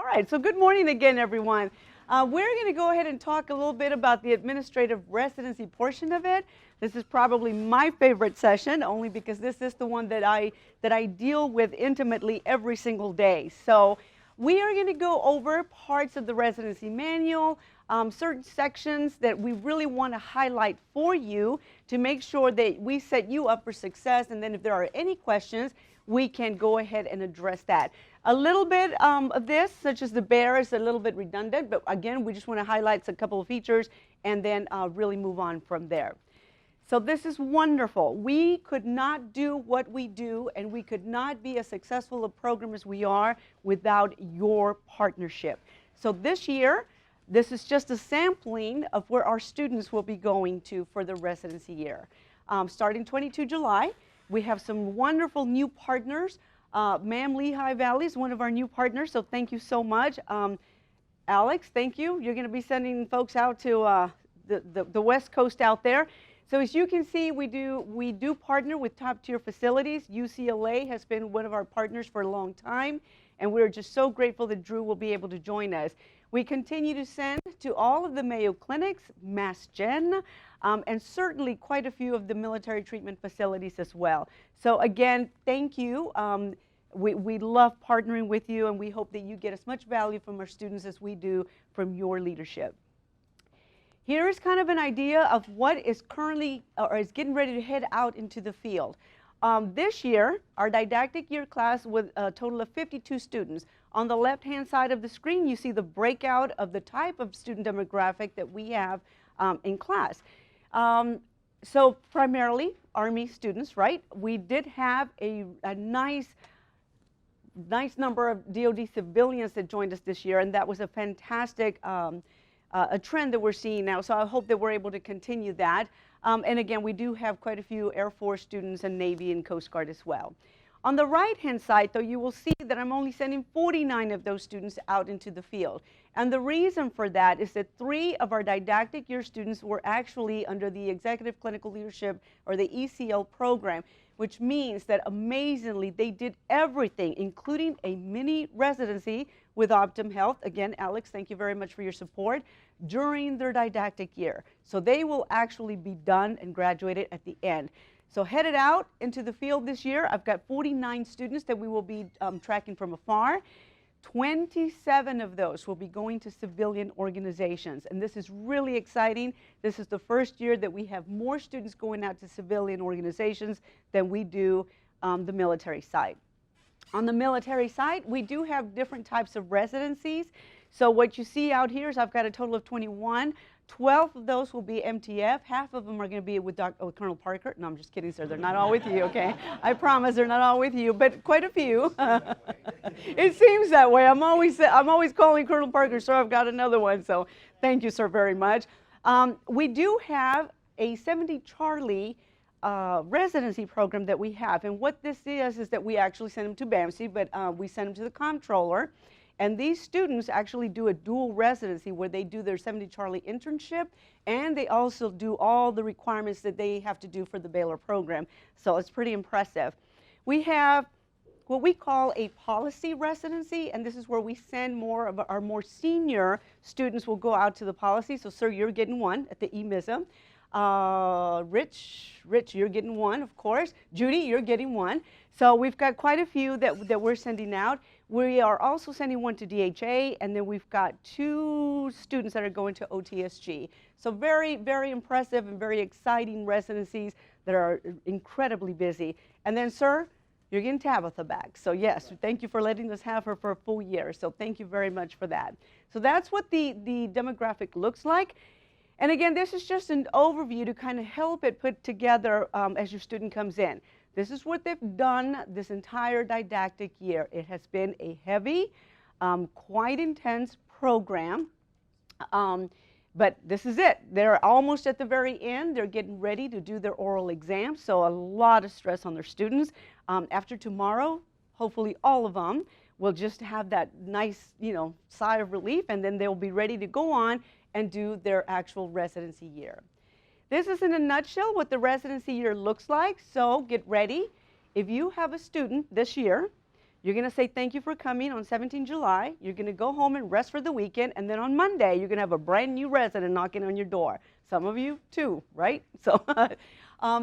right, so good morning again, everyone. We're going to go ahead and talk a little bit about the administrative residency portion of it. This is probably my favorite session, only because this is the one that I deal with intimately every single day. So we are going to go over parts of the residency manual, certain sections that we really want to highlight for you to make sure that we set you up for success, and then if there are any questions, we can go ahead and address that. A little bit of this, such as the bear, is a little bit redundant, but again, we just want to highlight a couple of features and then really move on from there. So this is wonderful. We could not do what we do, and we could not be as successful a program as we are without your partnership. So this year, this is just a sampling of where our students will be going to for the residency year. Starting 22 July, we have some wonderful new partners. Ma'am Lehigh Valley is one of our new partners, so thank you so much. Alex, thank you. You're going to be sending folks out to the West Coast out there. So as you can see, we do partner with top-tier facilities. UCLA has been one of our partners for a long time, and we're just so grateful that Drew will be able to join us. We continue to send to all of the Mayo Clinics, Mass Gen, and certainly quite a few of the military treatment facilities as well. So again, thank you. We love partnering with you, and we hope that you get as much value from our students as we do from your leadership. Here is kind of an idea of what is currently, or is getting ready to head out into the field. This year, our didactic year class with a total of 52 students. On the left-hand side of the screen, you see the breakout of the type of student demographic that we have in class. So primarily Army students, right? We did have a nice number of DoD civilians that joined us this year, and that was a fantastic a trend that we're seeing now. So I hope that we're able to continue that. And again, we do have quite a few Air Force students and Navy and Coast Guard as well. On the right-hand side, though, you will see that I'm only sending 49 of those students out into the field. And the reason for that is that 3 of our didactic year students were actually under the Executive Clinical Leadership, or the ECL program, which means that amazingly they did everything, including a mini residency with Optum Health. Again, Alex, thank you very much for your support, during their didactic year. So they will actually be done and graduated at the end. So headed out into the field this year, I've got 49 students that we will be tracking from afar. 27 of those will be going to civilian organizations, and this is really exciting. This is the first year that we have more students going out to civilian organizations than we do the military side. On the military side, we do have different types of residencies. So what you see out here is I've got a total of 21. 12 of those will be MTF. Half of them are going to be with Colonel Parker. No, I'm just kidding, sir. They're not all with you, okay? I promise they're not all with you, but quite a few. It seems that way. I'm always calling Colonel Parker, sir. I've got another one. So thank you, sir, very much. We do have a 70 Charlie residency program that we have. And what this is that we actually send them to BAMC, but we send them to the comptroller. And these students actually do a dual residency where they do their 70 Charlie internship, and they also do all the requirements that they have to do for the Baylor program. So it's pretty impressive. We have what we call a policy residency, and this is where we send more of our more senior students will go out to the policy. So sir, you're getting one at the EMISM. Rich, you're getting one, of course. Judy, you're getting one. So we've got quite a few that we're sending out. We are also sending one to DHA, and then we've got 2 students that are going to OTSG. So very, very impressive and very exciting residencies that are incredibly busy. And then, sir, you're getting Tabitha back. So yes, thank you for letting us have her for a full year. So thank you very much for that. So that's what the demographic looks like. And again, this is just an overview to kind of help it put together as your student comes in. This is what they've done this entire didactic year. It has been a heavy, quite intense program, but this is it. They're almost at the very end. They're getting ready to do their oral exams, so a lot of stress on their students. After tomorrow, hopefully all of them will just have that nice, sigh of relief, and then they'll be ready to go on and do their actual residency year. This is in a nutshell what the residency year looks like, so get ready. If you have a student this year, You're going to say thank you for coming on 17 July. You're going to go home and rest for the weekend. And then on Monday, you're going to have a brand new resident knocking on your door. Some of you too, right? So,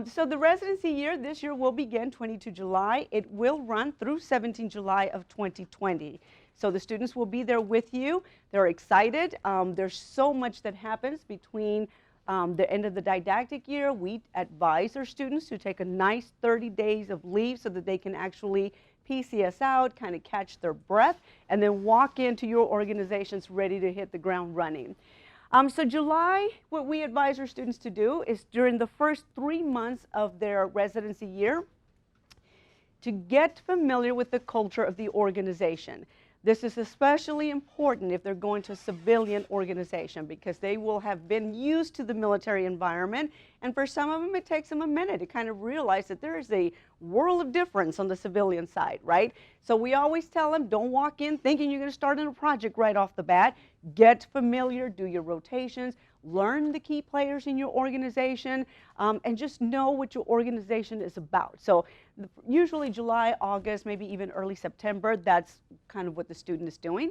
so the residency year this year will begin 22 July. It will run through 17 July of 2020. So the students will be there with you. They're excited. There's so much that happens between the end of the didactic year. We advise our students to take a nice 30 days of leave so that they can actually PCS out, kind of catch their breath, and then walk into your organizations ready to hit the ground running. So July, what we advise our students to do is during the first 3 months of their residency year, to get familiar with the culture of the organization. This is especially important if they're going to a civilian organization because they will have been used to the military environment, and for some of them it takes them a minute to kind of realize that there is a world of difference on the civilian side, right? So we always tell them, don't walk in thinking you're going to start in a project right off the bat. Get familiar, do your rotations, learn the key players in your organization, and just know what your organization is about. So usually July, August, maybe even early September, that's kind of what the student is doing.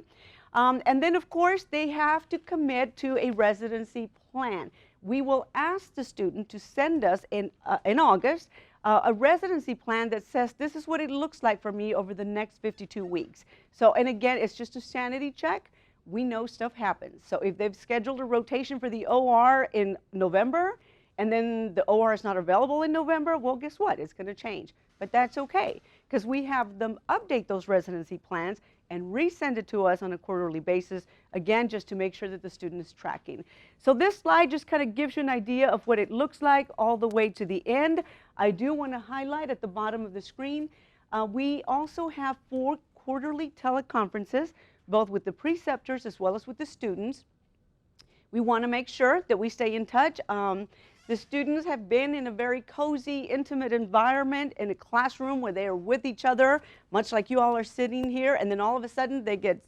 And then of course they have to commit to a residency plan. We will ask the student to send us in August a residency plan that says this is what it looks like for me over the next 52 weeks. So, and again, it's just a sanity check. We know stuff happens. So if they've scheduled a rotation for the OR in November and then the OR is not available in November, well, guess what? It's going to change. But that's okay because we have them update those residency plans and resend it to us on a quarterly basis, again, just to make sure that the student is tracking. So this slide just kind of gives you an idea of what it looks like all the way to the end. I do want to highlight at the bottom of the screen, we also have 4 quarterly teleconferences, both with the preceptors as well as with the students. We want to make sure that we stay in touch. The students have been in a very cozy, intimate environment in a classroom where they are with each other, much like you all are sitting here, and then all of a sudden they get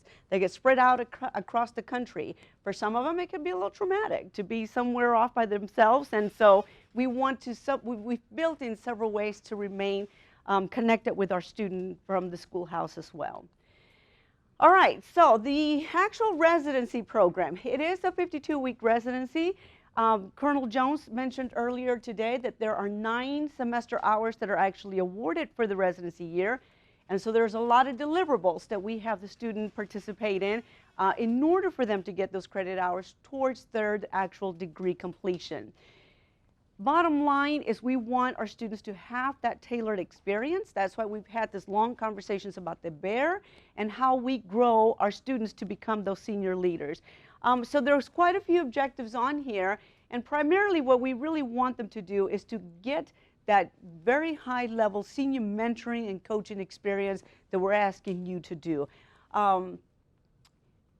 spread out across the country. For some of them, it can be a little traumatic to be somewhere off by themselves, and so we want to, we've built in several ways to remain connected with our student from the schoolhouse as well. All right, so the actual residency program, it is a 52-week residency. Colonel Jones mentioned earlier today that there are 9 semester hours that are actually awarded for the residency year. And so there's a lot of deliverables that we have the student participate in order for them to get those credit hours towards their actual degree completion. Bottom line is we want our students to have that tailored experience. That's why we've had this long conversations about the BEAR and how we grow our students to become those senior leaders. So there's quite a few objectives on here, and primarily what we really want them to do is to get that very high level senior mentoring and coaching experience that we're asking you to do.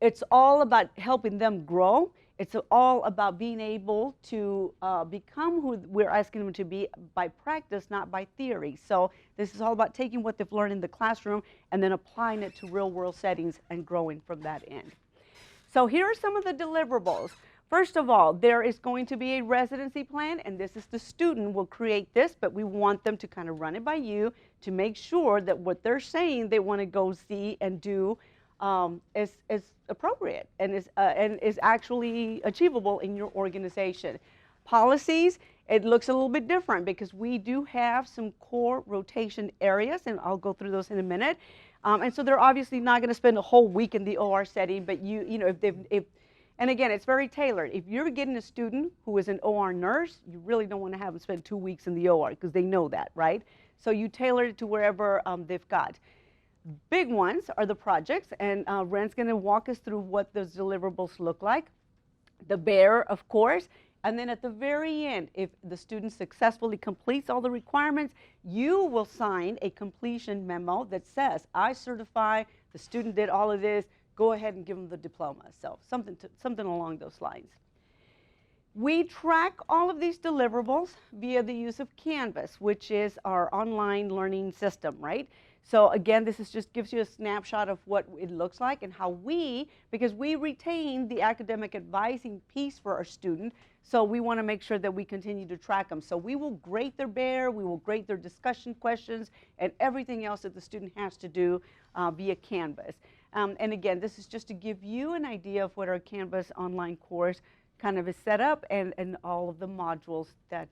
It's all about helping them grow. It's all about being able to become who we're asking them to be by practice, not by theory. So this is all about taking what they've learned in the classroom and then applying it to real world settings and growing from that end. So here are some of the deliverables. First of all, there is going to be a residency plan, and this is the student will create this, but we want them to kind of run it by you to make sure that what they're saying they want to go see and do is appropriate and is actually achievable in your organization. Policies, it looks a little bit different because we do have some core rotation areas, and I'll go through those in a minute. And so they're obviously not going to spend a whole week in the OR setting, but you know, and again, it's very tailored. If you're getting a student who is an OR nurse, you really don't want to have them spend 2 weeks in the OR because they know that, right? So you tailor it to wherever they've got. Big ones are the projects, and Ren's going to walk us through what those deliverables look like. The BEAR, of course, and then at the very end, if the student successfully completes all the requirements, you will sign a completion memo that says, I certify the student did all of this, go ahead and give them the diploma. So something along those lines. We track all of these deliverables via the use of Canvas, which is our online learning system, right? So again, this just gives you a snapshot of what it looks like and how because we retain the academic advising piece for our student, so we want to make sure that we continue to track them. So we will grade their BEAR, we will grade their discussion questions, and everything else that the student has to do via Canvas. And again, this is just to give you an idea of what our Canvas online course kind of is set up, and all of the modules that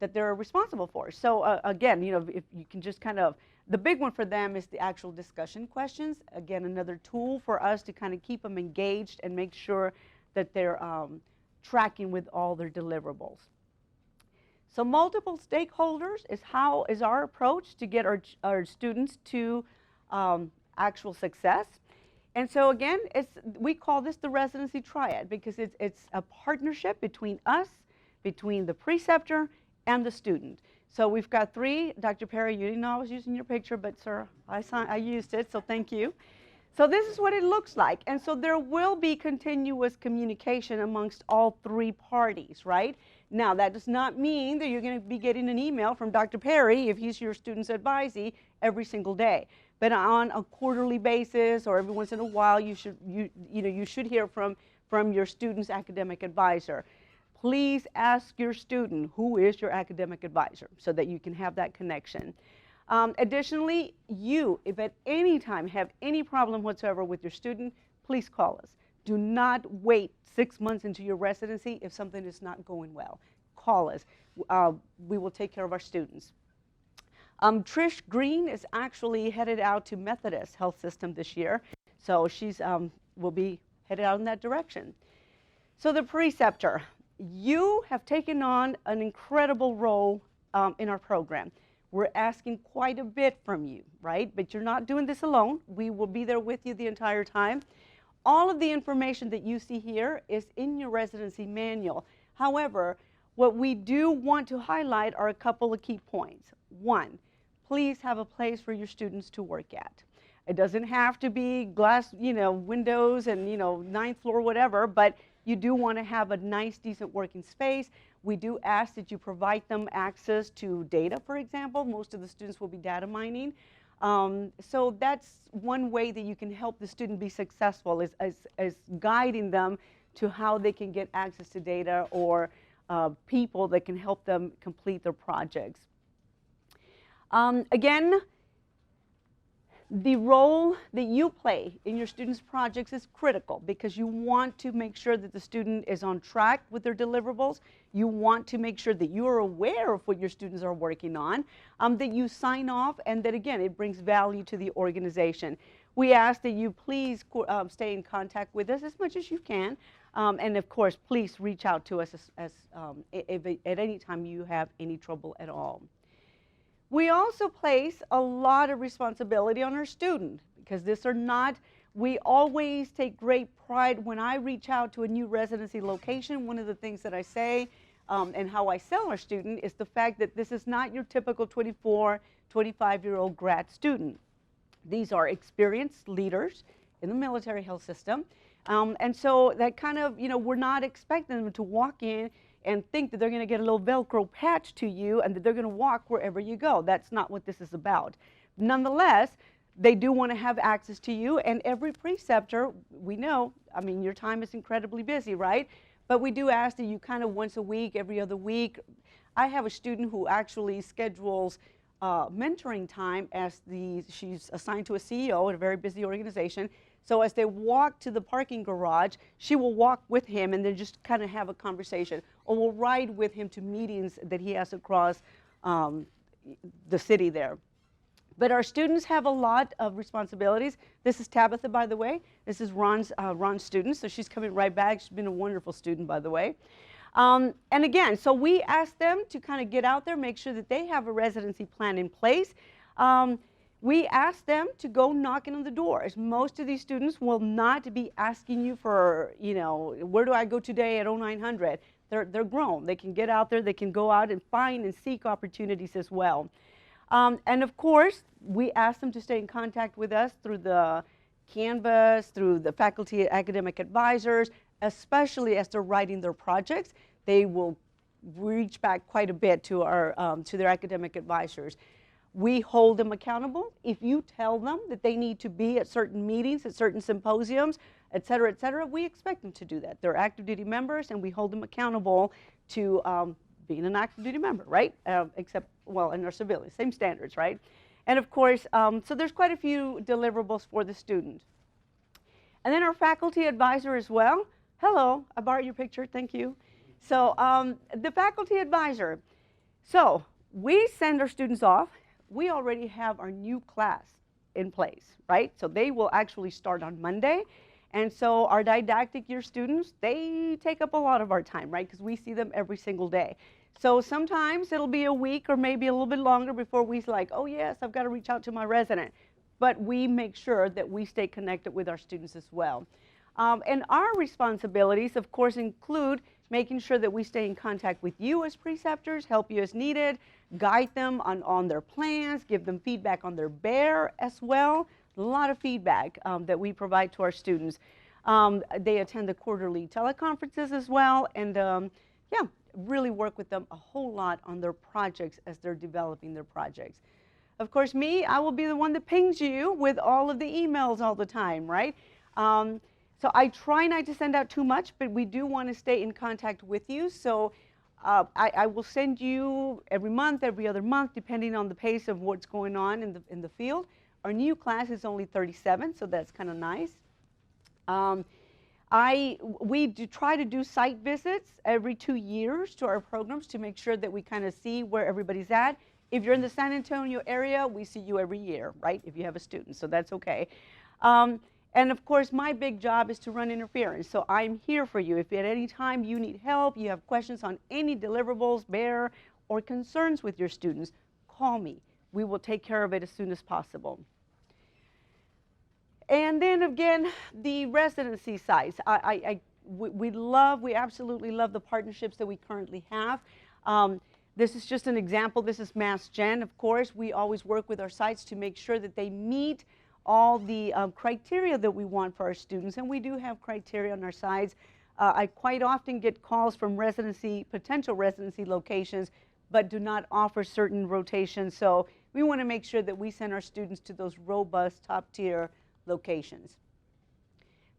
that they're responsible for. So again, if you can just kind of, the big one for them is the actual discussion questions. Again, another tool for us to kind of keep them engaged and make sure that they're tracking with all their deliverables. So multiple stakeholders is our approach to get our students to actual success. And so again, we call this the residency triad, because it's a partnership between us, between the preceptor, and the student. So we've got three. Dr. Perry, you didn't know I was using your picture, but sir, I used it, so thank you. So this is what it looks like. And so there will be continuous communication amongst all three parties, right? Now, that does not mean that you're going to be getting an email from Dr. Perry, if he's your student's advisee, every single day. But on a quarterly basis, or every once in a while, you should hear from your student's academic advisor. Please ask your student who is your academic advisor, so that you can have that connection. Additionally, if at any time have any problem whatsoever with your student, please call us. Do not wait 6 months into your residency if something is not going well. Call us. We will take care of our students. Trish Green is actually headed out to Methodist Health System this year, so she's will be headed out in that direction. So the preceptor, you have taken on an incredible role in our program. We're asking quite a bit from you, right? But you're not doing this alone. We will be there with you the entire time. All of the information that you see here is in your residency manual. However, what we do want to highlight are a couple of key points. One, please have a place for your students to work at. It doesn't have to be glass, windows and, 9th floor, whatever, but you do want to have a nice, decent working space. We do ask that you provide them access to data, for example. Most of the students will be data mining. So that's one way that you can help the student be successful, is guiding them to how they can get access to data, or people that can help them complete their projects. Again, the role that you play in your students' projects is critical, because you want to make sure that the student is on track with their deliverables. You want to make sure that you are aware of what your students are working on, that you sign off, and that, again, it brings value to the organization. We ask that you please stay in contact with us as much as you can, and of course, please reach out to us if at any time you have any trouble at all. We also place a lot of responsibility on our student, because we always take great pride when I reach out to a new residency location. One of the things that I say and how I sell our student is the fact that this is not your typical 24, 25-year-old grad student. These are experienced leaders in the military health system. And so that kind of, we're not expecting them to walk in and think that they're going to get a little Velcro patch to you and that they're going to walk wherever you go. That's not what this is about. Nonetheless, they do want to have access to you, and every preceptor, we know, your time is incredibly busy, right? But we do ask that you kind of once a week, every other week. I have a student who actually schedules mentoring time she's assigned to a CEO at a very busy organization. So as they walk to the parking garage, she will walk with him and then just kind of have a conversation, or we'll ride with him to meetings that he has across the city there. But our students have a lot of responsibilities. This is Tabitha, by the way. This is Ron's student, so she's coming right back. She's been a wonderful student, by the way. And again, so we ask them to kind of get out there, make sure that they have a residency plan in place. We ask them to go knocking on the doors. Most of these students will not be asking you for, where do I go today at 0900? They're grown. They can get out there. They can go out and find and seek opportunities as well. And of course, we ask them to stay in contact with us through the Canvas, through the faculty academic advisors, especially as they're writing their projects. They will reach back quite a bit to their academic advisors. We hold them accountable. If you tell them that they need to be at certain meetings, at certain symposiums, et cetera, we expect them to do that. They're active duty members, and we hold them accountable to being an active duty member, right? And our civilians, same standards, right? And of course, so there's quite a few deliverables for the student. And then our faculty advisor as well. Hello, I borrowed your picture, thank you. So the faculty advisor. So we send our students off. We already have our new class in place, right? So they will actually start on Monday. And so our didactic year students, they take up a lot of our time, right? Because we see them every single day. So sometimes it'll be a week or maybe a little bit longer before we're like, oh yes, I've got to reach out to my resident. But we make sure that we stay connected with our students as well. And our responsibilities, of course, include making sure that we stay in contact with you as preceptors, help you as needed, guide them on their plans, give them feedback on their bear as well. A lot of feedback that we provide to our students. They attend the quarterly teleconferences as well, and yeah, really work with them a whole lot on their projects as they're developing their projects. Of course, me, I will be the one that pings you with all of the emails all the time, right? So I try not to send out too much, but we do want to stay in contact with you. So I will send you every month, every other month, depending on the pace of what's going on in the field. Our new class is only 37, so that's kind of nice. We do try to do site visits every 2 years to our programs to make sure that we kind of see where everybody's at. If you're in the San Antonio area, we see you every year, right? If you have a student, so that's okay. And of course, my big job is to run interference. So I'm here for you. If at any time you need help, you have questions on any deliverables, bear, or concerns with your students, call me. We will take care of it as soon as possible. And then again, the residency sites. We absolutely love the partnerships that we currently have. This is just an example. This is Mass Gen, of course. We always work with our sites to make sure that they meet all the criteria that we want for our students, and we do have criteria on our sites. I quite often get calls from potential residency locations, but do not offer certain rotations. So we want to make sure that we send our students to those robust, top-tier locations.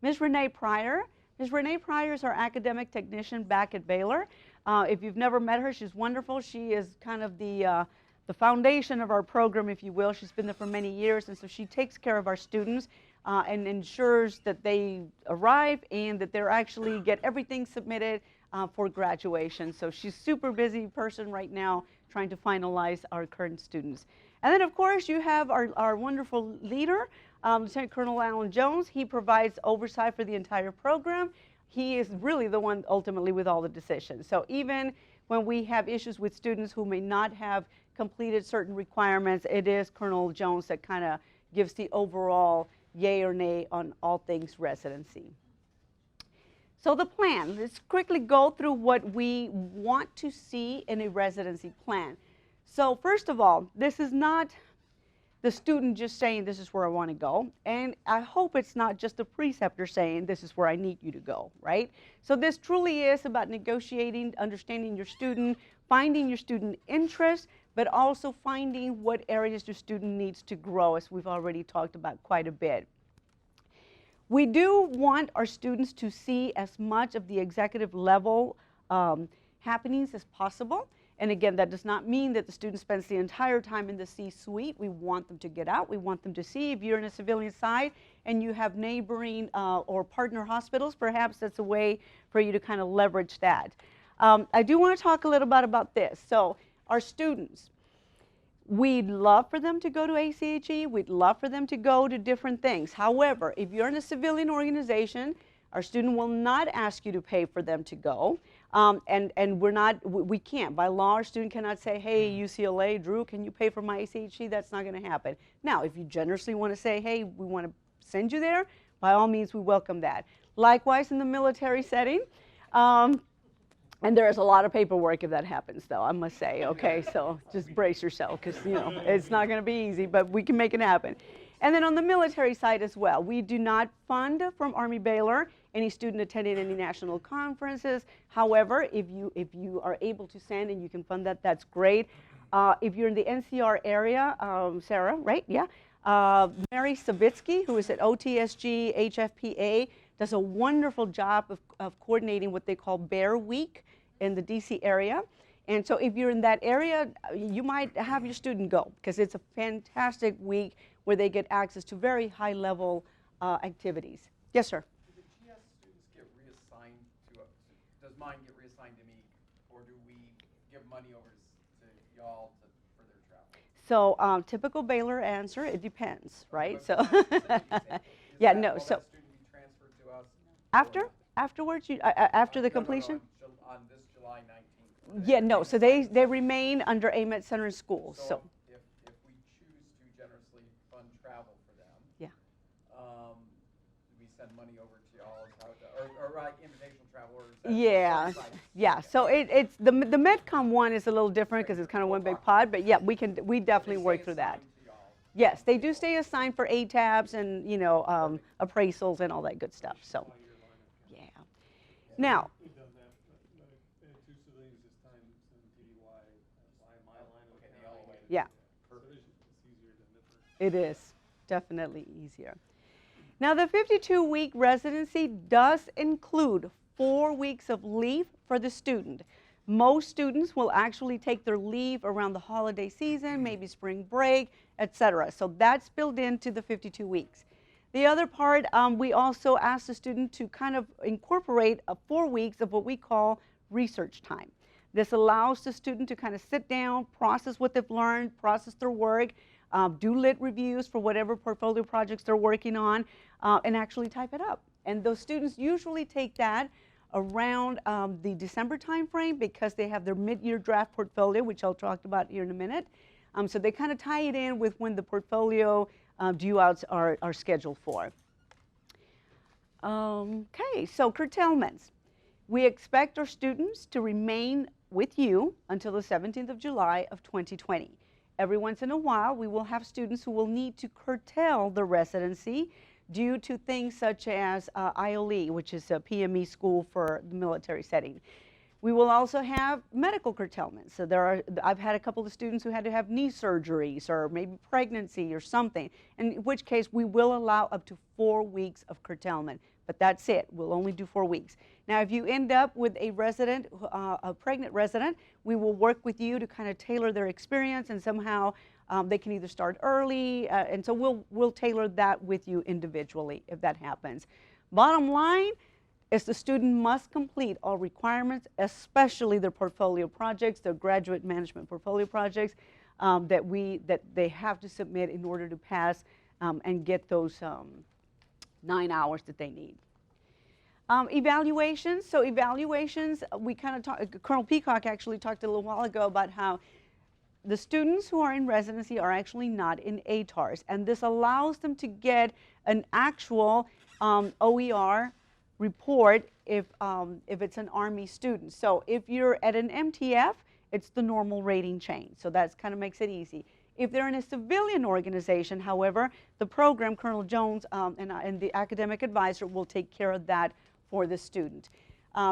Ms. Renee Pryor. Ms. Renee Pryor is our academic technician back at Baylor. If you've never met her, she's wonderful. She is kind of the foundation of our program, if you will. She's been there for many years, and so she takes care of our students and ensures that they arrive and that they're actually get everything submitted for graduation. So she's a super busy person right now trying to finalize our current students. And then, of course, you have our wonderful leader, Lieutenant Colonel Alan Jones. He provides oversight for the entire program. He is really the one ultimately with all the decisions. So even when we have issues with students who may not have completed certain requirements, it is Colonel Jones that kind of gives the overall yay or nay on all things residency. So the plan, let's quickly go through what we want to see in a residency plan. So first of all, this is not the student just saying this is where I want to go, and I hope it's not just the preceptor saying this is where I need you to go, right? So this truly is about negotiating, understanding your student, finding your student interest, but also finding what areas your student needs to grow, as we've already talked about quite a bit. We do want our students to see as much of the executive level happenings as possible. And again, that does not mean that the student spends the entire time in the C-suite. We want them to get out. We want them to see. If you're in a civilian side and you have neighboring or partner hospitals, perhaps that's a way for you to kind of leverage that. I do want to talk a little bit about this. So our students, we'd love for them to go to ACHE. We'd love for them to go to different things. However, if you're in a civilian organization, our student will not ask you to pay for them to go. And we can't. By law, our student cannot say, hey, UCLA, Drew, can you pay for my ACHE? That's not going to happen. Now, if you generously want to say, hey, we want to send you there, by all means, we welcome that. Likewise, in the military setting, and there is a lot of paperwork if that happens, though, I must say, okay? So just brace yourself, because, you know, it's not going to be easy, but we can make it happen. And then on the military side as well, we do not fund from Army-Baylor any student attending any national conferences. However, if you are able to send and you can fund that, that's great. If you're in the NCR area, Sarah, right? Yeah. Mary Savitsky, who is at OTSG, HFPA, does a wonderful job of coordinating what they call Bear Week in the DC area. And so if you're in that area, you might have your student go, because it's a fantastic week where they get access to very high level activities. Yes, sir? Do the GS students get reassigned to us? Does mine get reassigned to me, or do we give money over to y'all for their travel? So typical Baylor answer, it depends, right? So yeah, no. So student be transferred to us afterwards, after the completion? No, on this July 19th. Yeah, no. So they remain under AMET Center and Schools. So if we choose to generously fund travel for them, yeah. We send money over to y'all, or invitational travel, or Yeah, yeah. So it's the Medcom one is a little different because it's kind of one big pod, but yeah, we definitely work through that. Yes, they do stay assigned for ATABs and appraisals and all that good stuff. So yeah. Now. Yeah. It is definitely easier. Now, the 52-week residency does include 4 weeks of leave for the student. Most students will actually take their leave around the holiday season, maybe spring break, etc. So that's built into the 52 weeks. The other part, we also ask the student to kind of incorporate 4 weeks of what we call research time. This allows the student to kind of sit down, process what they've learned, process their work, do lit reviews for whatever portfolio projects they're working on, and actually type it up. And those students usually take that around the December timeframe because they have their mid-year draft portfolio, which I'll talk about here in a minute. So they kind of tie it in with when the portfolio due outs are scheduled for. Okay, so curtailments. We expect our students to remain with you until the 17th of July of 2020. Every once in a while, we will have students who will need to curtail the residency due to things such as IOLE, which is a PME school for the military setting. We will also have medical curtailment. So I've had a couple of students who had to have knee surgeries or maybe pregnancy or something, in which case we will allow up to 4 weeks of curtailment. But that's it. We'll only do 4 weeks. Now, if you end up with a resident, a pregnant resident, we will work with you to kind of tailor their experience, and somehow they can either start early, and so we'll tailor that with you individually if that happens. Bottom line is the student must complete all requirements, especially their portfolio projects, their graduate management portfolio projects that they have to submit in order to pass and get those 9 hours that they need. Evaluations. So evaluations, we kind of talked, Colonel Peacock actually talked a little while ago about how the students who are in residency are actually not in ATARs, and this allows them to get an actual OER report if it's an Army student. So if you're at an MTF, it's the normal rating chain, so that kind of makes it easy. If they're in a civilian organization, however, the program, Colonel Jones and the academic advisor will take care of that for the student.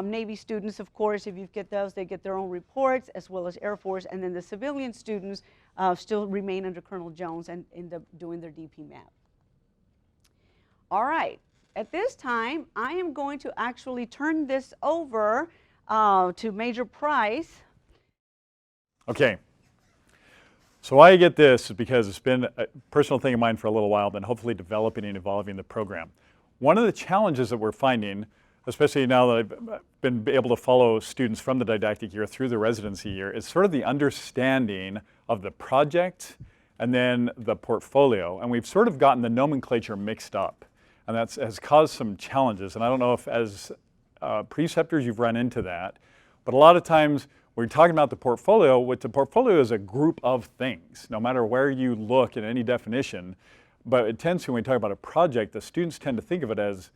Navy students, of course, if you get those, they get their own reports, as well as Air Force, and then the civilian students still remain under Colonel Jones and end up doing their DP map. All right, at this time, I am going to actually turn this over to Major Price. Okay. So why I get this is because it's been a personal thing of mine for a little while, then hopefully developing and evolving the program. One of the challenges that we're finding, especially now that I've been able to follow students from the didactic year through the residency year, is sort of the understanding of the project and then the portfolio. And we've sort of gotten the nomenclature mixed up. And that has caused some challenges. And I don't know if as preceptors you've run into that, but a lot of times we're talking about the portfolio. What the portfolio is a group of things, no matter where you look in any definition. But it tends to, when we talk about a project, the students tend to think of it as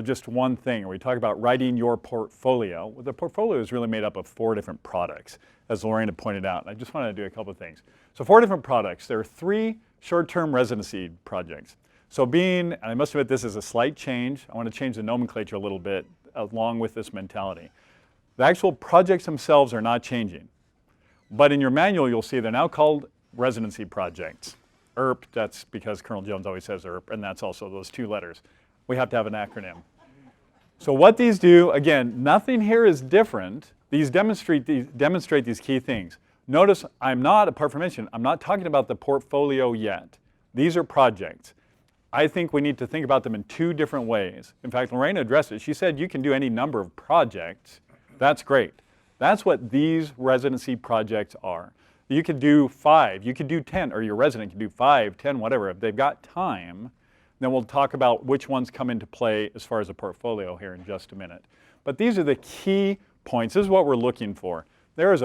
just one thing. Or we talk about writing your portfolio. Well, the portfolio is really made up of 4 different products, as Lorraine pointed out. And I just wanted to do a couple of things. So 4 different products. There are 3 short-term residency projects. So and I must admit this is a slight change. I want to change the nomenclature a little bit along with this mentality. The actual projects themselves are not changing. But in your manual, you'll see they're now called residency projects. ERP, that's because Colonel Jones always says ERP, and that's also those 2 letters. We have to have an acronym. So what these do, again, nothing here is different. These demonstrate these key things. Notice I'm not, apart from mention, I'm not talking about the portfolio yet. These are projects. I think we need to think about them in two different ways. In fact, Lorena addressed it. She said you can do any number of projects. That's great. That's what these residency projects are. You could do 5, you could do 10, or your resident can do 5, 10, whatever. If they've got time, then we'll talk about which ones come into play as far as a portfolio here in just a minute. But these are the key points. This is what we're looking for. There is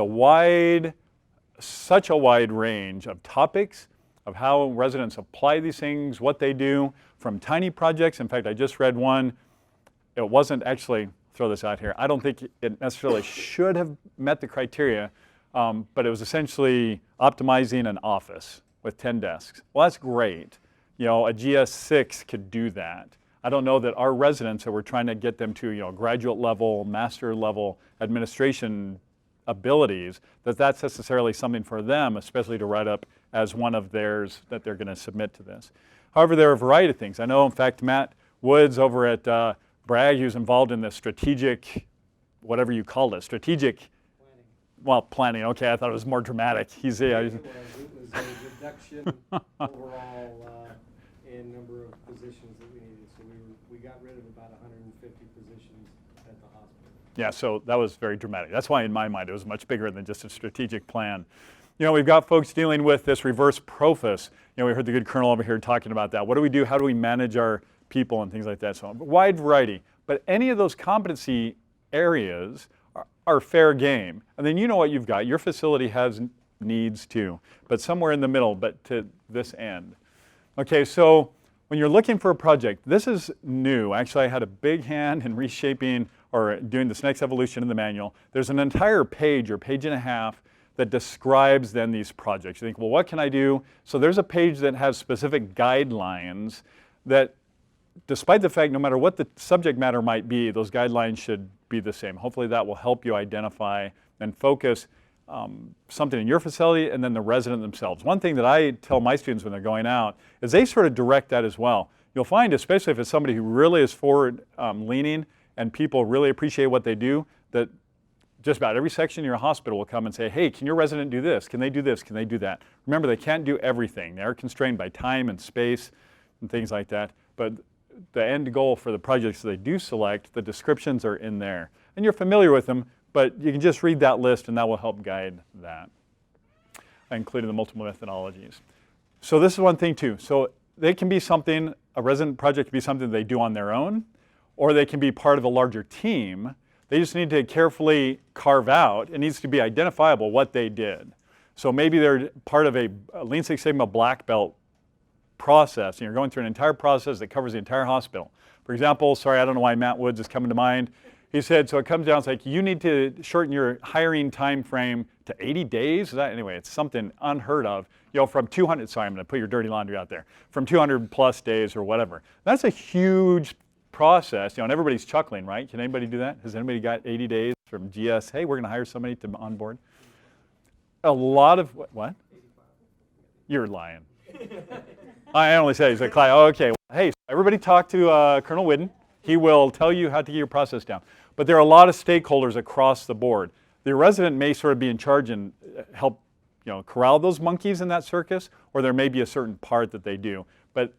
such a wide range of topics of how residents apply these things, what they do, from tiny projects. In fact, I just read one. It wasn't actually, throw this out here, I don't think it necessarily should have met the criteria, but it was essentially optimizing an office with 10 desks. Well, that's great. You know, a GS6 could do that. I don't know that our residents that we're trying to get them to, you know, graduate level, master level administration abilities, that's necessarily something for them, especially to write up as one of theirs that they're going to submit to this. However, there are a variety of things. I know, in fact, Matt Woods over at Bragg, he was involved in the strategic, whatever you called it, strategic planning. Well, planning, okay, I thought it was more dramatic. It was a reduction overall in number of positions that we needed. So we got rid of about 150 positions at the hospital. Yeah, so that was very dramatic. That's why in my mind it was much bigger than just a strategic plan. You know, we've got folks dealing with this reverse profis. You know, we heard the good colonel over here talking about that. What do we do? How do we manage our people and things like that? So a wide variety. But any of those competency areas are fair game. And then you know what you've got. Your facility has needs too, but somewhere in the middle, but to this end. Okay, so when you're looking for a project, this is new. Actually, I had a big hand in reshaping or doing this next evolution in the manual. There's an entire page or page and a half that describes then these projects. You think, well, what can I do? So there's a page that has specific guidelines that, despite the fact no matter what the subject matter might be, those guidelines should be the same. Hopefully that will help you identify and focus something in your facility and then the resident themselves. One thing that I tell my students when they're going out is they sort of direct that as well. You'll find, especially if it's somebody who really is forward leaning and people really appreciate what they do, that just about every section in your hospital will come and say, hey, can your resident do this? Can they do this? Can they do that? Remember, they can't do everything. They're constrained by time and space and things like that. But the end goal for the projects they do select, the descriptions are in there. And you're familiar with them, but you can just read that list and that will help guide that, including the multiple methodologies. So this is one thing too. So they can be something, a resident project can be something they do on their own, or they can be part of a larger team. They just need to carefully carve out, it needs to be identifiable what they did. So maybe they're part of a Lean Six Sigma black belt process, and you're going through an entire process that covers the entire hospital. For example, sorry, I don't know why Matt Woods is coming to mind. He said, so it comes down, it's like you need to shorten your hiring time frame to 80 days. Anyway, it's something unheard of. You know, from 200, sorry, I'm going to put your dirty laundry out there, from 200 plus days or whatever. That's a huge process, you know, and everybody's chuckling, right? Can anybody do that? Has anybody got 80 days from GS? Hey, we're going to hire somebody to onboard. A lot of, what? You're lying. I only said he's a client. Oh, okay. Hey, everybody talk to Colonel Whidden. He will tell you how to get your process down. But there are a lot of stakeholders across the board. The resident may sort of be in charge and help, you know, corral those monkeys in that circus, or there may be a certain part that they do. But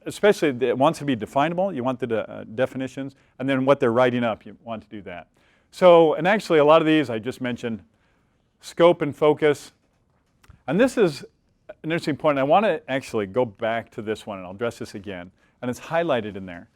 especially it wants to be definable. You want the definitions, and then what they're writing up, you want to do that. So, and actually a lot of these I just mentioned, scope and focus. And this is an interesting point. I want to actually go back to this one, and I'll address this again. And it's highlighted in there.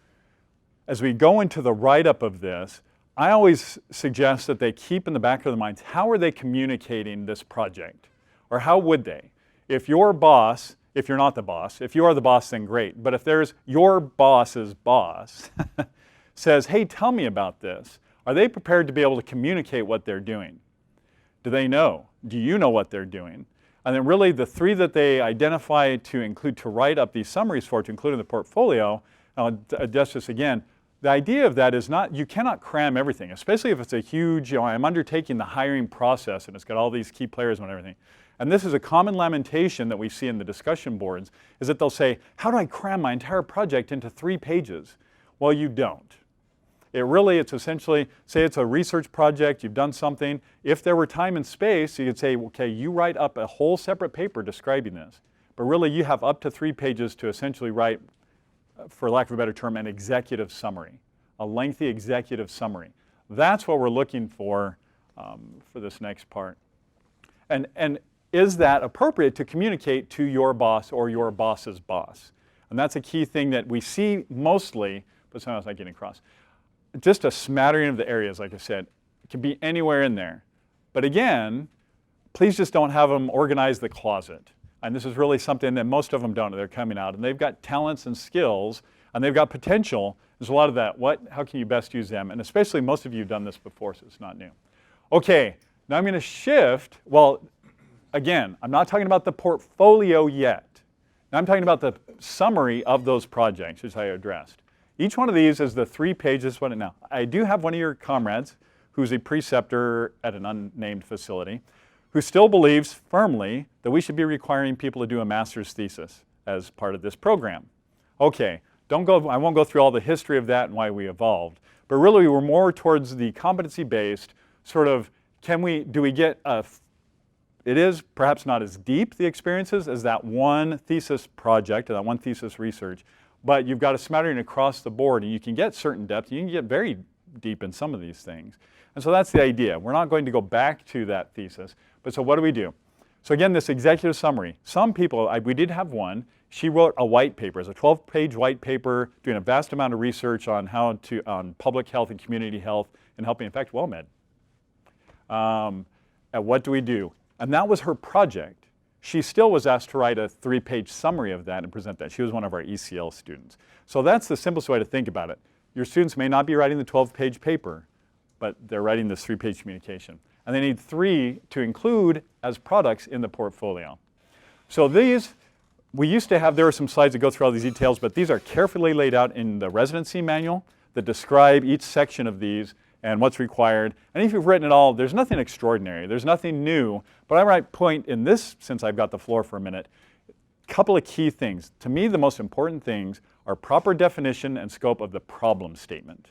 As we go into the write-up of this, I always suggest that they keep in the back of their minds, how are they communicating this project? Or how would they? If your boss, if you're not the boss, if you are the boss, then great. But if there's your boss's boss says, hey, tell me about this, are they prepared to be able to communicate what they're doing? Do they know? Do you know what they're doing? And then really the three that they identify to include, to write up these summaries for, to include in the portfolio, I'll address this again. The idea of that is not, you cannot cram everything, especially if it's a huge, you know, I'm undertaking the hiring process and it's got all these key players and everything. And this is a common lamentation that we see in the discussion boards, is that they'll say, how do I cram my entire project into 3 pages? Well, you don't. It's essentially, say it's a research project, you've done something. If there were time and space, you could say, okay, you write up a whole separate paper describing this. But really, you have up to 3 pages to essentially write, for lack of a better term, an executive summary, a lengthy executive summary. That's what we're looking for this next part. And is that appropriate to communicate to your boss or your boss's boss? And that's a key thing that we see mostly, but sometimes not getting across. Just a smattering of the areas, like I said. It can be anywhere in there. But again, please just don't have them organize the closet. And this is really something that most of them don't. They're coming out, and they've got talents and skills, and they've got potential. There's a lot of that. How can you best use them? And especially most of you have done this before, so it's not new. Okay, now I'm going to shift. Well, again, I'm not talking about the portfolio yet. Now I'm talking about the summary of those projects, which I addressed. Each one of these is the 3 pages. Now, I do have one of your comrades who's a preceptor at an unnamed facility who still believes firmly that we should be requiring people to do a master's thesis as part of this program. Okay, I won't go through all the history of that and why we evolved, but really we're more towards the competency-based sort of, do we get it is perhaps not as deep, the experiences, as that one thesis project or that one thesis research, but you've got a smattering across the board, and you can get certain depth, and you can get very deep in some of these things. And so that's the idea. We're not going to go back to that thesis, but so what do we do? So again, this executive summary. Some people, we did have one, she wrote a white paper. It's a 12-page white paper doing a vast amount of research on on public health and community health and helping affect WellMed. And what do we do? And that was her project. She still was asked to write a 3-page summary of that and present that. She was one of our ECL students. So that's the simplest way to think about it. Your students may not be writing the 12-page paper, but they're writing this 3-page communication. And they need 3 to include as products in the portfolio. So these, there were some slides that go through all these details, but these are carefully laid out in the residency manual that describe each section of these and what's required. And if you've written it all, there's nothing extraordinary. There's nothing new. But I might point in this, since I've got the floor for a minute, a couple of key things. To me, the most important things are proper definition and scope of the problem statement.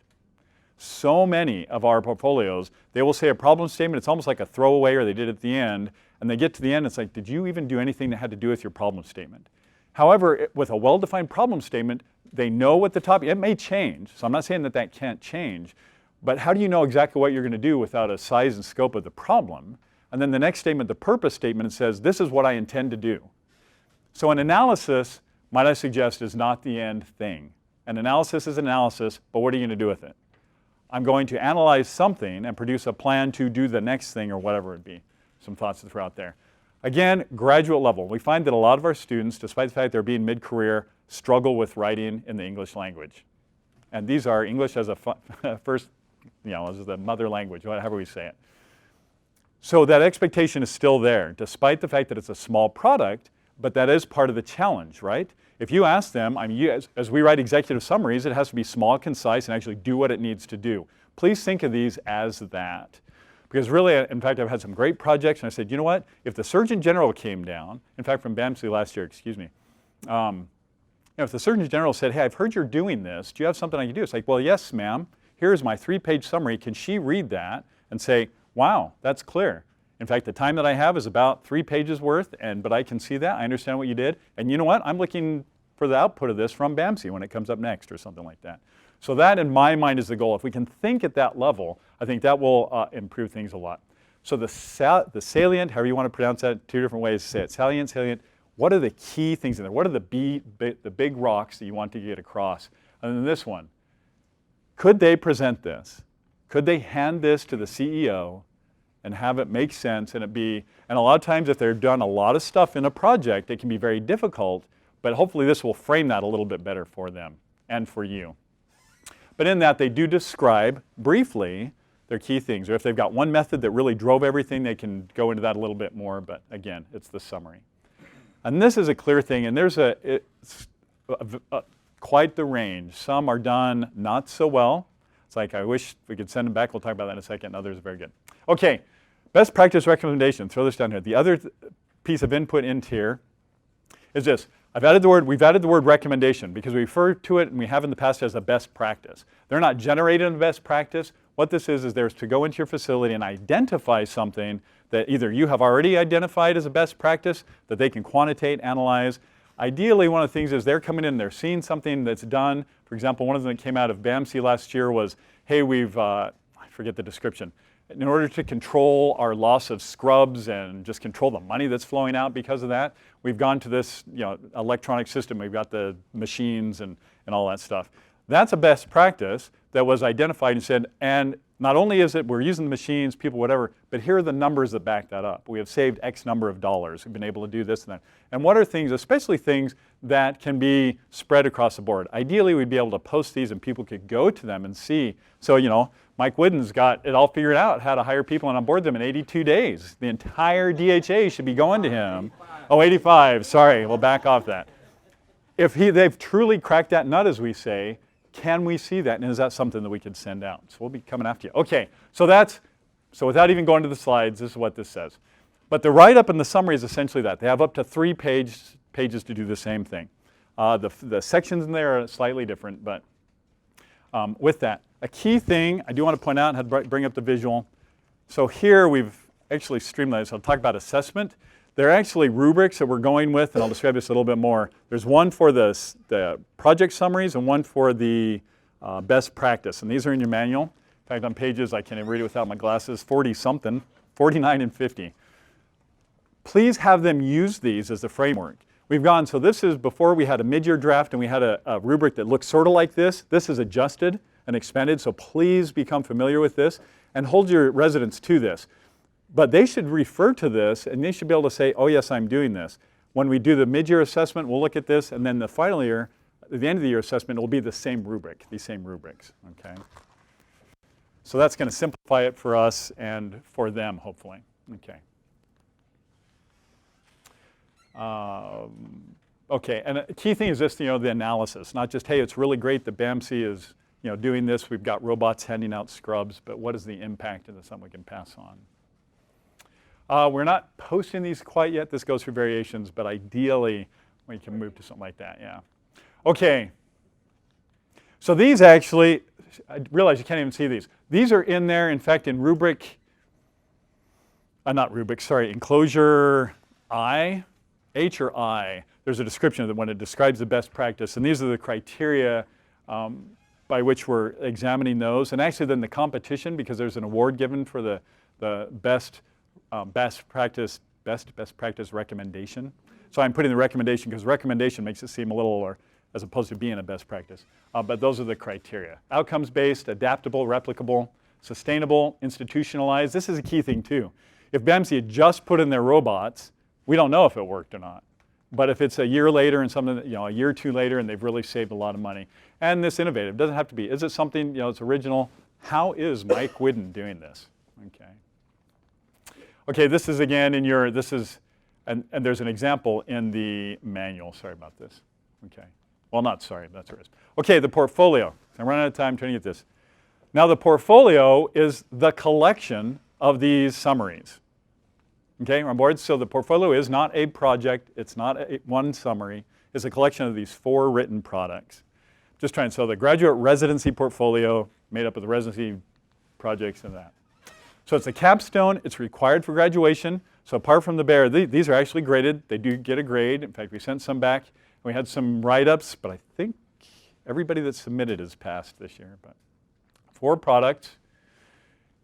So many of our portfolios, they will say a problem statement. It's almost like a throwaway, or they did at the end. And they get to the end, it's like, did you even do anything that had to do with your problem statement? However, with a well-defined problem statement, they know what the topic, it may change. So I'm not saying that can't change. But how do you know exactly what you're going to do without a size and scope of the problem? And then the next statement, the purpose statement, it says, this is what I intend to do. So an analysis, might I suggest, is not the end thing. An analysis is analysis, but what are you going to do with it? I'm going to analyze something and produce a plan to do the next thing or whatever it be. Some thoughts to throw out there. Again, graduate level. We find that a lot of our students, despite the fact they're being mid-career, struggle with writing in the English language. And these are English as a first, as the mother language, however we say it. So that expectation is still there, despite the fact that it's a small product, but that is part of the challenge, right? If you ask them, as we write executive summaries, it has to be small, concise, and actually do what it needs to do. Please think of these as that. Because really, in fact, I've had some great projects, and I said, you know what? If the Surgeon General came down, in fact, from BAMC last year, excuse me, if the Surgeon General said, hey, I've heard you're doing this, do you have something I can do? It's like, well, yes, ma'am. Here's my 3-page summary. Can she read that and say, wow, that's clear. In fact, the time that I have is about 3 pages worth, but I can see that. I understand what you did. And you know what? I'm looking for the output of this from BAMC when it comes up next or something like that. So that, in my mind, is the goal. If we can think at that level, I think that will improve things a lot. So the salient, however you want to pronounce that, 2 different ways to say it. Salient. What are the key things in there? What are the big rocks that you want to get across? And then this one. Could they present this? Could they hand this to the CEO and have it make sense and and a lot of times if they've done a lot of stuff in a project, it can be very difficult, but hopefully this will frame that a little bit better for them and for you. But in that, they do describe briefly their key things, or if they've got one method that really drove everything, they can go into that a little bit more, but again, it's the summary. And this is a clear thing, and there's quite the range. Some are done not so well. It's like, I wish we could send them back. We'll talk about that in a second. Others are very good. Okay, best practice recommendation. Throw this down here. The other piece of input into here is this. we've added the word recommendation because we refer to it and we have in the past as a best practice. They're not generating a best practice. What this is they're to go into your facility and identify something that either you have already identified as a best practice that they can quantitate, analyze. Ideally, one of the things is they're coming in, they're seeing something that's done. For example, one of them that came out of BAMC last year was, hey, I forget the description. In order to control our loss of scrubs and just control the money that's flowing out because of that, we've gone to this electronic system. We've got the machines and all that stuff. That's a best practice that was identified and said, and not only is it we're using the machines, people, whatever, but here are the numbers that back that up. We have saved X number of dollars. We've been able to do this and that. And what are things, especially things that can be spread across the board? Ideally, we'd be able to post these and people could go to them and see. So, Mike Wooden's got it all figured out, how to hire people and onboard them in 82 days. The entire DHA should be going to him. 85. Oh, 85, sorry, we'll back off that. If they've truly cracked that nut, as we say, can we see that? And is that something that we could send out? So we'll be coming after you. Okay, so without even going to the slides, this is what this says. But the write-up and the summary is essentially that. They have up to 3 pages to do the same thing. The sections in there are slightly different, but with that, a key thing I do want to point out, and had to bring up the visual. So here we've actually streamlined. So I'll talk about assessment. There are actually rubrics that we're going with, and I'll describe this a little bit more. There's one for the project summaries and one for the best practice, and these are in your manual. In fact, on pages, I can't even read it without my glasses, 40-something, 49 and 50. Please have them use these as the framework. So this is before we had a mid-year draft and we had a rubric that looked sort of like this. This is adjusted and expanded, so please become familiar with this and hold your residents to this. But they should refer to this and they should be able to say, oh yes, I'm doing this. When we do the mid-year assessment, we'll look at this, and then the final year, at the end of the year assessment, it will be the same rubric, these same rubrics, okay? So that's going to simplify it for us and for them, hopefully, okay. Okay, and a key thing is this, the analysis, not just, hey, it's really great that BAMC is, doing this, we've got robots handing out scrubs, but what is the impact of this, something we can pass on? We're not posting these quite yet. This goes through variations, but ideally we can move to something like that, yeah. Okay, so these actually, I realize you can't even see these. These are in there, in fact, in rubric, enclosure I, H or I, there's a description of it when it describes the best practice, and these are the criteria by which we're examining those. And actually then the competition, because there's an award given for the best practice recommendation. So I'm putting the recommendation because recommendation makes it seem a little, or as opposed to being a best practice. But those are the criteria. Outcomes-based, adaptable, replicable, sustainable, institutionalized. This is a key thing too. If BAMC had just put in their robots, we don't know if it worked or not. But if it's a year later and something, a year or two later, and they've really saved a lot of money. And this innovative, doesn't have to be. Is it something, it's original? How is Mike Wooden doing this? Okay. Okay, this is again in your, and there's an example in the manual. Sorry about this. Okay. Well, not sorry, that's what it is. Okay, the portfolio. I'm running out of time trying to get this. Now the portfolio is the collection of these summaries. Okay, we're on board? So the portfolio is not a project, it's not one summary, it's a collection of these 4 written products. Just trying, so the graduate residency portfolio made up of the residency projects and that. So it's a capstone, it's required for graduation. So apart from the bare, these are actually graded, they do get a grade. In fact, we sent some back. We had some write-ups, but I think everybody that submitted has passed this year. But 4 products.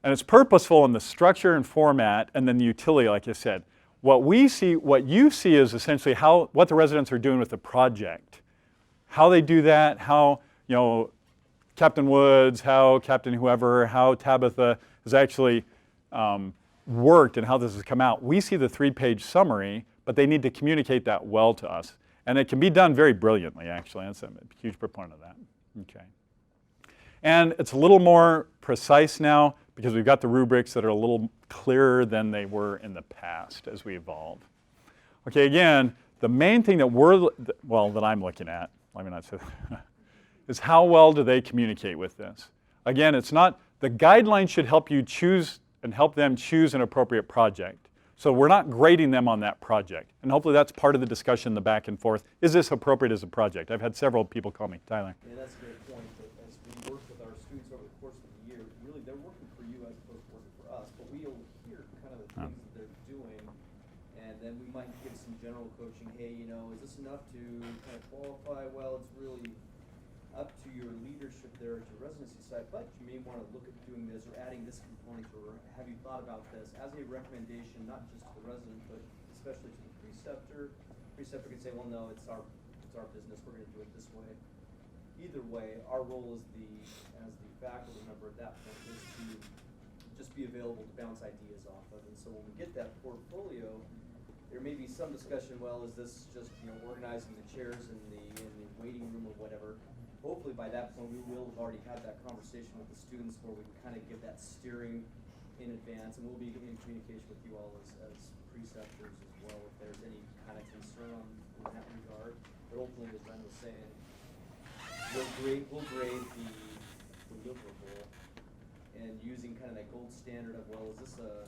And it's purposeful in the structure and format and then the utility, like I said. What you see is essentially what the residents are doing with the project. How they do that, how, Captain Woods, how Captain whoever, how Tabitha has actually worked and how this has come out. We see the 3-page summary, but they need to communicate that well to us. And it can be done very brilliantly, actually. I'm a huge proponent of that. Okay. And it's a little more precise now because we've got the rubrics that are a little clearer than they were in the past as we evolve. Okay, again, the main thing that that I'm looking at, let me not say that, is how well do they communicate with this? Again, it's not, the guidelines should help you choose and help them choose an appropriate project. So we're not grading them on that project. And hopefully that's part of the discussion, the back and forth. Is this appropriate as a project? I've had several people call me. Tyler. Yeah, that's a great point. That as we work with our students over the course of the year, really they're working for you as opposed to working for us. But we overhear kind of the things that they're doing, and then we might give some general coaching. Hey, you know, is this enough to kind of qualify? Well, it's really up to your leadership there at your residency site, but you may want to look at doing this or adding this component, or have you thought about this as a recommendation, not just to the resident, but especially to the preceptor. Preceptor can say, well, no, it's our business, we're going to do it this way. Either way, our role as the faculty member at that point is to just be available to bounce ideas off of. And so when we get that portfolio, there may be some discussion, well, is this just, you know, organizing the chairs in the waiting room or whatever. Hopefully by that point we will have already had that conversation with the students where we can kind of give that steering in advance, and we'll be in communication with you all as preceptors as well if there's any kind of concern in that regard. But ultimately, as Ben was saying, we'll grade the deliverable, and using kind of that gold standard of, well, is this a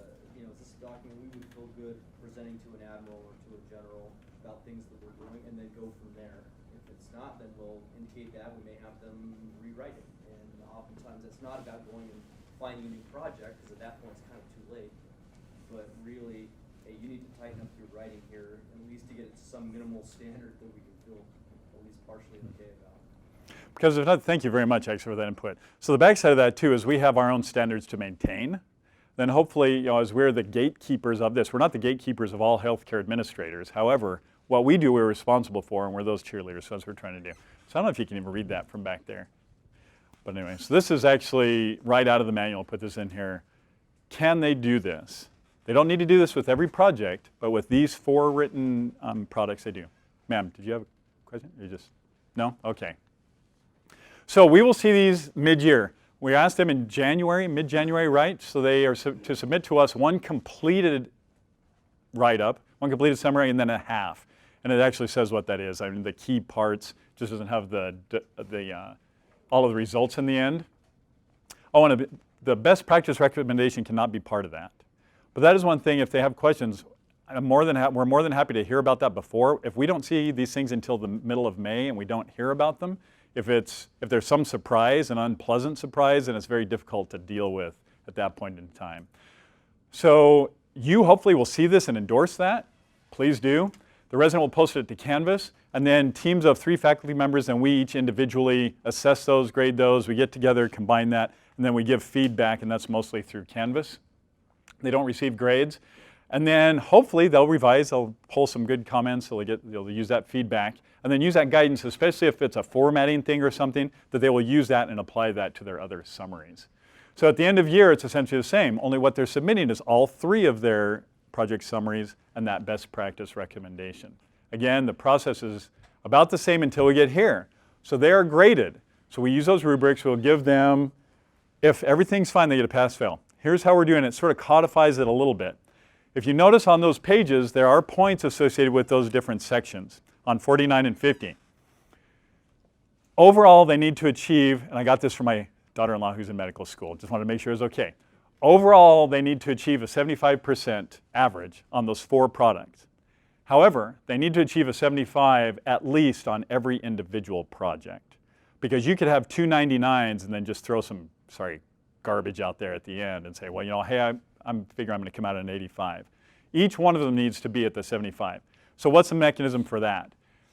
document we would feel good presenting to an admiral or to a general about things that we're doing, and then go from there. If it's not, then we'll indicate that. We may have them rewrite it. And oftentimes it's not about going and finding a new project, because at that point it's kind of too late. But really, hey, you need to tighten up your writing here, at least to get it to some minimal standard that we can feel at least partially okay about. Because if not, thank you very much, actually, for that input. So the backside of that, too, is we have our own standards to maintain. Then hopefully, you know, as we're the gatekeepers of this, we're not the gatekeepers of all healthcare administrators. However, what we do, we're responsible for, and we're those cheerleaders, so that's what we're trying to do. So I don't know if you can even read that from back there. But anyway, so this is actually right out of the manual. Put this in here. Can they do this? They don't need to do this with every project, but with these 4 written products, they do. Ma'am, did you have a question? Or you just, no? Okay. So we will see these mid-year. We asked them in January, mid-January, right? So they are to submit to us one completed write-up, one completed summary, and then a half. And it actually says what that is. I mean, the key parts just doesn't have all of the results in the end. Oh, and the best practice recommendation cannot be part of that. But that is one thing. If they have questions, we're more than happy to hear about that before. If we don't see these things until the middle of May and we don't hear about them, if there's some surprise, an unpleasant surprise, then it's very difficult to deal with at that point in time. So you hopefully will see this and endorse that. Please do. The resident will post it to Canvas, and then teams of 3 faculty members and we each individually assess those, grade those. We get together, combine that, and then we give feedback, and that's mostly through Canvas. They don't receive grades. And then hopefully they'll revise, they'll pull some good comments, they'll use that feedback, and then use that guidance, especially if it's a formatting thing or something, that they will use that and apply that to their other summaries. So at the end of year, it's essentially the same, only what they're submitting is all 3 of their project summaries and that best practice recommendation. Again, the process is about the same until we get here. So they are graded. So we use those rubrics, we'll give them, if everything's fine, they get a pass-fail. Here's how we're doing it. It sort of codifies it a little bit. If you notice on those pages, there are points associated with those different sections on 49 and 50. Overall, they need to achieve, and I got this from my daughter-in-law who's in medical school, just wanted to make sure it was okay. Overall, they need to achieve a 75% average on those 4 products. However, they need to achieve a 75 at least on every individual project, because you could have 2 99s and then just throw some, garbage out there at the end and say, well, you know, hey, I'm figuring I'm going to come out at an 85. Each one of them needs to be at the 75. So what's the mechanism for that?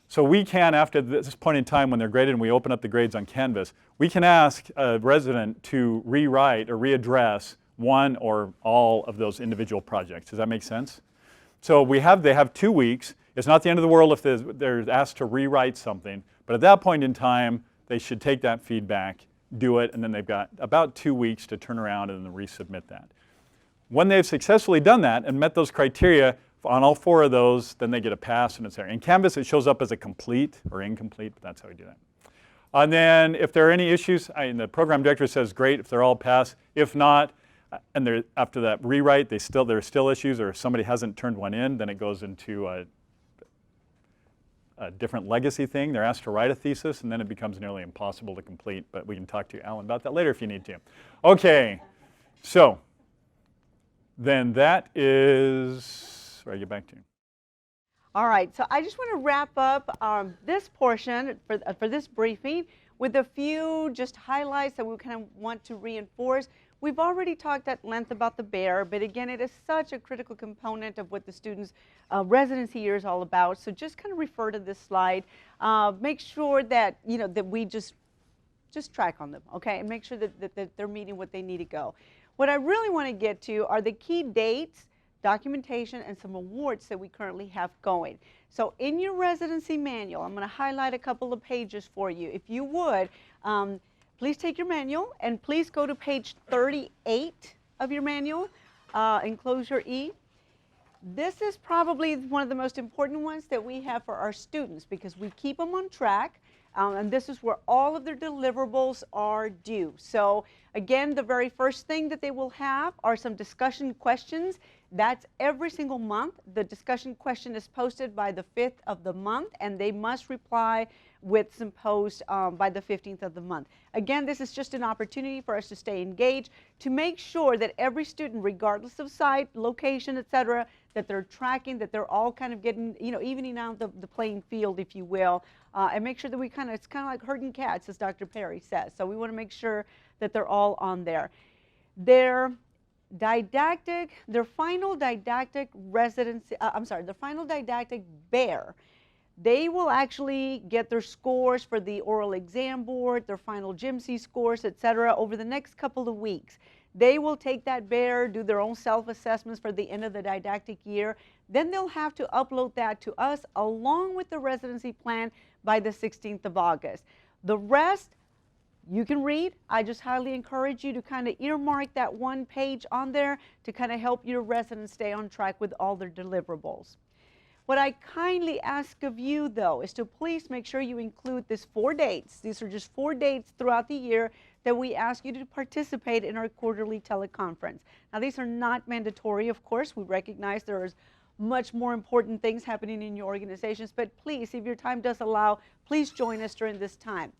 So we can, after this point in time when they're graded and we open up the grades on Canvas, we can ask a resident to rewrite or readdress one or all of those individual projects. Does that make sense? So they have 2 weeks. It's not the end of the world if they're asked to rewrite something, but at that point in time, they should take that feedback, do it, and then they've got about 2 weeks to turn around and then resubmit that. When they've successfully done that and met those criteria on all 4 of those, then they get a pass and it's there. In Canvas, it shows up as a complete or incomplete, but that's how we do that. And then if there are any issues, the program director says, great, if they're all passed. If not, and after that rewrite, there are still issues, or if somebody hasn't turned one in, then it goes into a different legacy thing. They're asked to write a thesis, and then it becomes nearly impossible to complete, but we can talk to Alan about that later if you need to. Okay, so then that is where I get back to. All right, so I just want to wrap up this portion for this briefing with a few just highlights that we kind of want to reinforce. We've already talked at length about the bear, but again, it is such a critical component of what the students' residency year is all about. So just kind of refer to this slide. Make sure that, that we just track on them, okay, and make sure that they're meeting what they need to go. What I really want to get to are the key dates, documentation, and some awards that we currently have going. So in your residency manual, I'm going to highlight a couple of pages for you. If you would, please take your manual and please go to page 38 of your manual, enclosure E. This is probably one of the most important ones that we have for our students because we keep them on track. And this is where all of their deliverables are due. So again, the very first thing that they will have are some discussion questions. That's every single month. The discussion question is posted by the 5th of the month, and they must reply with some posts by the 15th of the month. Again, this is just an opportunity for us to stay engaged, to make sure that every student, regardless of site, location, etc., that they're tracking, that they're all kind of getting, evening out the playing field, if you will, and make sure that it's kind of like herding cats, as Dr. Perry says. So we want to make sure that they're all on there. Their final didactic residency, the final didactic bear, they will actually get their scores for the oral exam board, their final GMC scores, etc., over the next couple of weeks. They will take that bear, do their own self-assessments for the end of the didactic year. Then they'll have to upload that to us along with the residency plan by the 16th of August. The rest, you can read. I just highly encourage you to kind of earmark that one page on there to kind of help your residents stay on track with all their deliverables. What I kindly ask of you, though, is to please make sure you include these 4 dates. These are just 4 dates throughout the year that we ask you to participate in our quarterly teleconference. Now, these are not mandatory, of course. We recognize there is much more important things happening in your organizations, but please, if your time does allow, please join us during this time.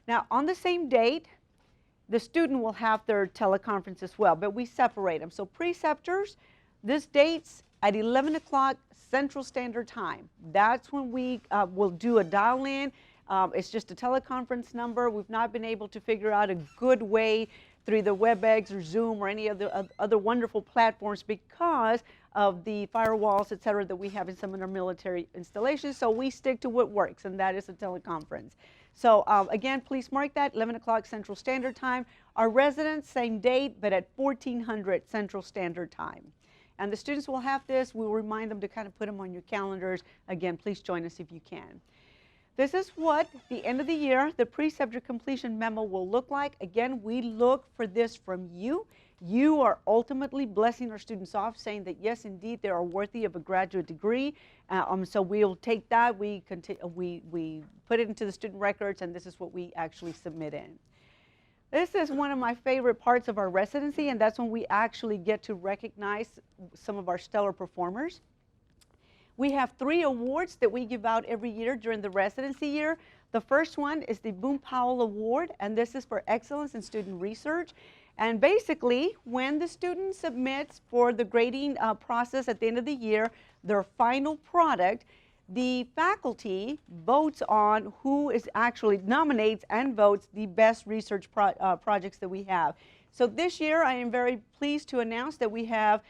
Now, on the same date, the student will have their teleconference as well, but we separate them. So preceptors, this date's at 11 o'clock Central Standard Time. That's when we will do a dial-in. It's just a teleconference number. We've not been able to figure out a good way through the WebEx or Zoom or any other wonderful platforms because of the firewalls, et cetera, that we have in some of our military installations. So we stick to what works, and that is a teleconference. So again, please mark that, 11 o'clock Central Standard Time. Our residents, same date, but at 1400 Central Standard Time. And the students will have this. We'll remind them to kind of put them on your calendars. Again, please join us if you can. This is what the end of the year, the preceptor completion memo will look like. Again, we look for this from you. You are ultimately blessing our students off, saying that yes, indeed, they are worthy of a graduate degree. So we'll take that, we put it into the student records, and this is what we actually submit in. This is one of my favorite parts of our residency, and that's when we actually get to recognize some of our stellar performers. We have 3 awards that we give out every year during the residency year. The first one is the Boone Powell Award, and this is for excellence in student research. And basically, when the student submits for the grading process at the end of the year, their final product, the faculty votes on who is actually nominates and votes the best research projects that we have. So this year, I am very pleased to announce that we have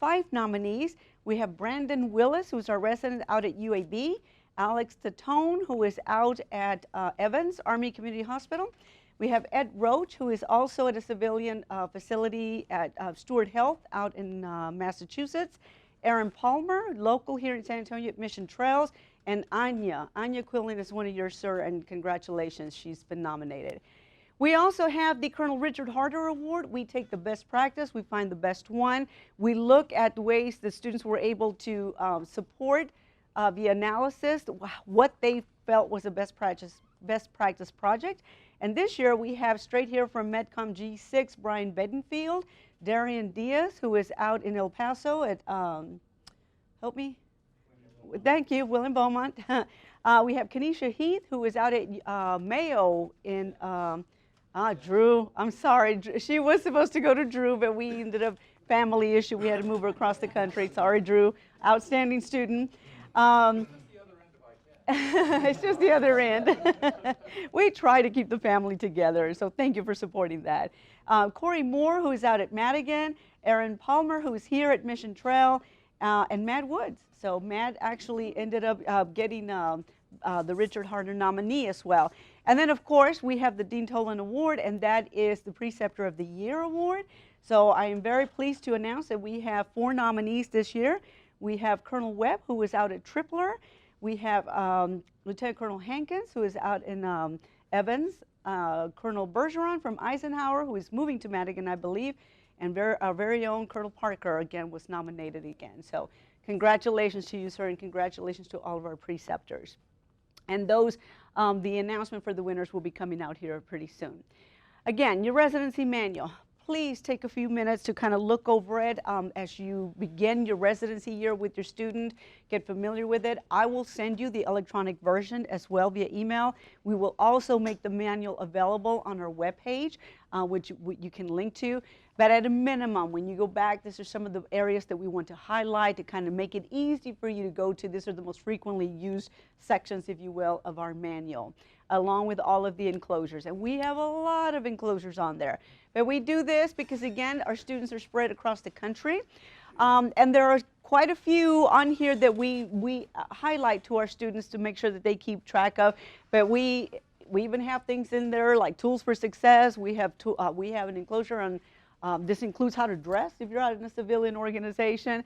5 nominees. We have Brandon Willis, who's our resident out at UAB, Alex Tatone, who is out at Evans Army Community Hospital. We have Ed Roach, who is also at a civilian facility at Stewart Health out in Massachusetts. Aaron Palmer, local here in San Antonio at Mission Trails, and Anya. Anya Quillen is one of yours, sir, and congratulations, she's been nominated. We also have the Colonel Richard Harder Award. We take the best practice, we find the best one. We look at the ways the students were able to support the analysis, what they felt was a best practice project. And this year we have straight here from Medcom G6, Brian Bedingfield, Darian Diaz, who is out in El Paso at, help me? Thank you, William Beaumont. We have Kenesha Heath, who is out at Mayo in Drew, I'm sorry. She was supposed to go to Drew, but we ended up family issue. We had to move her across the country. Sorry, Drew. Outstanding student. It's just the other end. We try to keep the family together, so thank you for supporting that. Corey Moore, who is out at Madigan, Aaron Palmer, who is here at Mission Trail, and Matt Woods. So Matt actually ended up getting the Richard Harder nominee as well. And then, of course, we have the Dean Tolan Award, and that is the Preceptor of the Year Award. So I am very pleased to announce that we have 4 nominees this year. We have Colonel Webb, who is out at Tripler. We have Lieutenant Colonel Hankins, who is out in Evans. Colonel Bergeron from Eisenhower, who is moving to Madigan, I believe. And our very own Colonel Parker, again, was nominated again. So congratulations to you, sir, and congratulations to all of our preceptors. And those, the announcement for the winners will be coming out here pretty soon. Again, your residency manual. Please take a few minutes to kind of look over it as you begin your residency year with your student, get familiar with it. I will send you the electronic version as well via email. We will also make the manual available on our webpage, which you can link to. But at a minimum, when you go back, these are some of the areas that we want to highlight to kind of make it easy for you to go to. These are the most frequently used sections, if you will, of our manual, along with all of the enclosures. And we have a lot of enclosures on there. But we do this because, again, our students are spread across the country. And there are quite a few on here that we highlight to our students to make sure that they keep track of. But we even have things in there like tools for success. We have an enclosure on this includes how to dress if you're out in a civilian organization.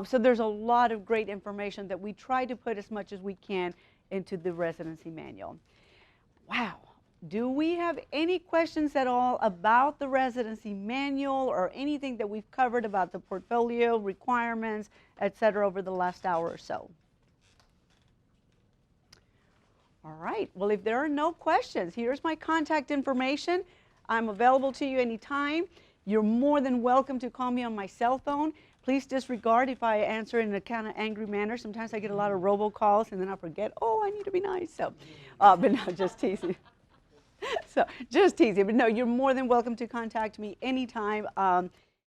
So there's a lot of great information that we try to put as much as we can into the residency manual. Wow. Do we have any questions at all about the residency manual or anything that we've covered about the portfolio, requirements, et cetera, over the last hour or so? All right. Well, if there are no questions, here's my contact information. I'm available to you anytime. You're more than welcome to call me on my cell phone. Please disregard if I answer in a kind of angry manner. Sometimes I get a lot of robocalls and then I forget, oh, I need to be nice. So, but no, just teasing. So just teasing. But no, you're more than welcome to contact me anytime.